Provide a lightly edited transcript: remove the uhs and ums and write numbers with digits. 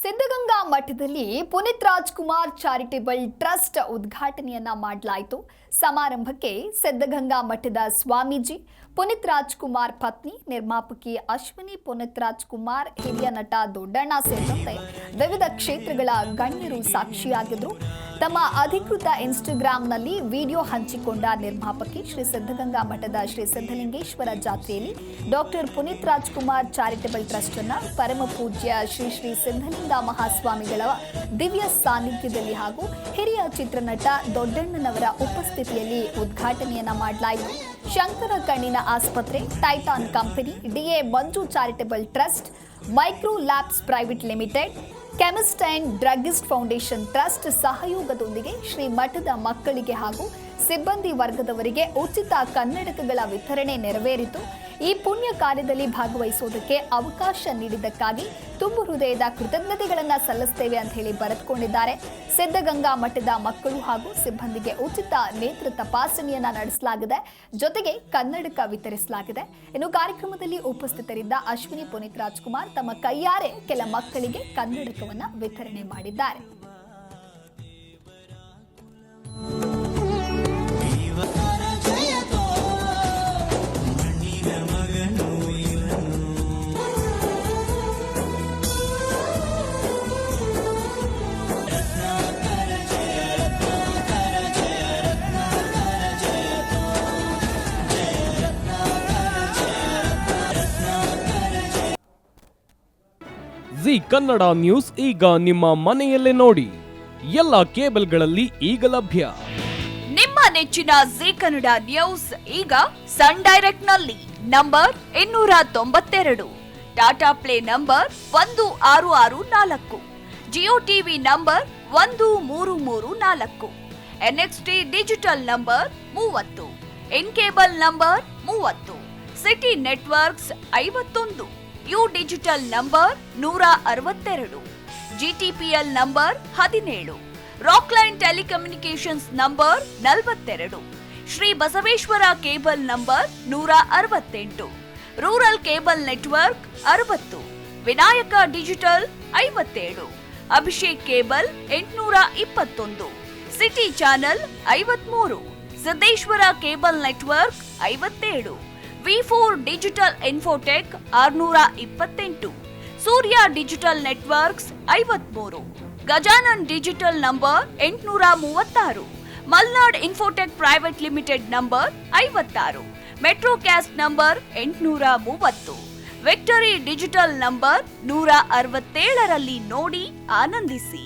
ಸಿದ್ಧಗಂಗಾ ಮಠದಲ್ಲಿ Puneeth Rajkumar charitable trust ಉದ್ಘಾಟನೆಯನ್ನ ಮಾಡಲಾಯಿತು. ಸಮಾರಂಭಕ್ಕೆ ಸಿದ್ಧಗಂಗಾ ಮಠದ ಸ್ವಾಮೀಜಿ, ಪುನೀತ್ ರಾಜ್ಕುಮಾರ್ ಪತ್ನಿ ನಿರ್ಮಾಪಕಿ ಅಶ್ವಿನಿ ಪುನೀತ್ ರಾಜ್ಕುಮಾರ್, ಹಿರಿಯ ನಟ ದೊಡ್ಡಣ್ಣ ಸೇರಿದಂತೆ ವಿವಿಧ ಕ್ಷೇತ್ರಗಳ ಗಣ್ಯರು ಸಾಕ್ಷಿಯಾಗಿದ್ರು. ತಮ್ಮ ಅಧಿಕೃತ ಇನ್ಸ್ಟಾಗ್ರಾಂನಲ್ಲಿ ವಿಡಿಯೋ ಹಂಚಿಕೊಂಡ ನಿರ್ಮಾಪಕಿ, ಶ್ರೀ ಸಿದ್ಧಗಂಗಾ ಮಠದ ಶ್ರೀ ಸಿದ್ಧಲಿಂಗೇಶ್ವರ ಜಾತ್ರೆಯಲ್ಲಿ doctor Puneeth Rajkumar charitable trust ಅನ್ನ ಪರಮ ಪೂಜ್ಯ ಶ್ರೀ ಶ್ರೀ ಸಿದ್ಧಲಿಂಗ ಮಹಾಸ್ವಾಮಿಗಳ ದಿವ್ಯ ಸಾನ್ನಿಧ್ಯದಲ್ಲಿ ಹಾಗೂ ಹಿರಿಯ ಚಿತ್ರನಟ ದೊಡ್ಡಣ್ಣನವರ ಉಪಸ್ಥಿತಿಯಲ್ಲಿ ಉದ್ಘಾಟನೆಯನ್ನ ಮಾಡಲಾಯಿತು. ಶಂಕರ ಕಣ್ಣಿನ ಆಸ್ಪತ್ರೆ, Titan company, DA Manju charitable trust, micro labs private limited, chemist and druggist foundation trust ಸಹಯೋಗದೊಂದಿಗೆ ಶ್ರೀ ಮಠದ ಮಕ್ಕಳಿಗೆ ಹಾಗೂ ಸಿಬ್ಬಂದಿ ವರ್ಗದವರಿಗೆ ಉಚಿತ ಕನ್ನಡಕಗಳ ವಿತರಣೆ ನೆರವೇರಿತು. ಈ ಪುಣ್ಯ ಕಾರ್ಯದಲ್ಲಿ ಭಾಗವಹಿಸುವುದಕ್ಕೆ ಅವಕಾಶ ನೀಡಿದ್ದಕ್ಕಾಗಿ ತುಂಬು ಹೃದಯದ ಕೃತಜ್ಞತೆಗಳನ್ನು ಸಲ್ಲಿಸುತ್ತೇವೆ ಅಂತ ಹೇಳಿ ಬರೆದುಕೊಂಡಿದ್ದಾರೆ. ಸಿದ್ಧಗಂಗಾ ಮಠದ ಮಕ್ಕಳು ಹಾಗೂ ಸಿಬ್ಬಂದಿಗೆ ಉಚಿತ ನೇತ್ರ ತಪಾಸಣೆಯನ್ನ ನಡೆಸಲಾಗಿದೆ, ಜೊತೆಗೆ ಕನ್ನಡಕ ವಿತರಿಸಲಾಗಿದೆ. ಇನ್ನು ಕಾರ್ಯಕ್ರಮದಲ್ಲಿ ಉಪಸ್ಥಿತರಿದ್ದ ಅಶ್ವಿನಿ ಪುನೀತ್ ರಾಜ್ಕುಮಾರ್ ತಮ್ಮ ಕೈಯಾರೆ ಕೆಲ ಮಕ್ಕಳಿಗೆ ಕನ್ನಡಕವನ್ನ ವಿತರಣೆ ಮಾಡಿದ್ದಾರೆ. ಜಿ ಕನ್ನಡ ನ್ಯೂಸ್ ಈಗ ನಿಮ್ಮ ಮನೆಯಲ್ಲೇ ನೋಡಿ. ಎಲ್ಲ ಕೇಬಲ್ಗಳಲ್ಲಿ ಈಗ ಲಭ್ಯ. ನಿಮ್ಮ ನೆಚ್ಚಿನ ಜಿ ಕನ್ನಡ ನ್ಯೂಸ್ ಈಗ ಸನ್ ಡೈರೆಕ್ಟ್ ನಲ್ಲಿ number 292, Tata Play number 1664, Jio TV number 1334, NXT digital number 30, in cable number 30, city networks 51, U digital number 162, GTPL number 17, Rockline telecommunications number 42, Shri Basaveshwara cable number 168, rural cable network 60, Vinayaka digital 57, Abhishek cable 821, city channel 53, Siddeshwara cable network 57, ವಿ4 digital infotech 628, Surya digital networks 53, Gajanan digital number 836, Malnad infotech private limited number 56, Metrocast number 830, victory digital number 167ರಲ್ಲಿ ನೋಡಿ ಆನಂದಿಸಿ.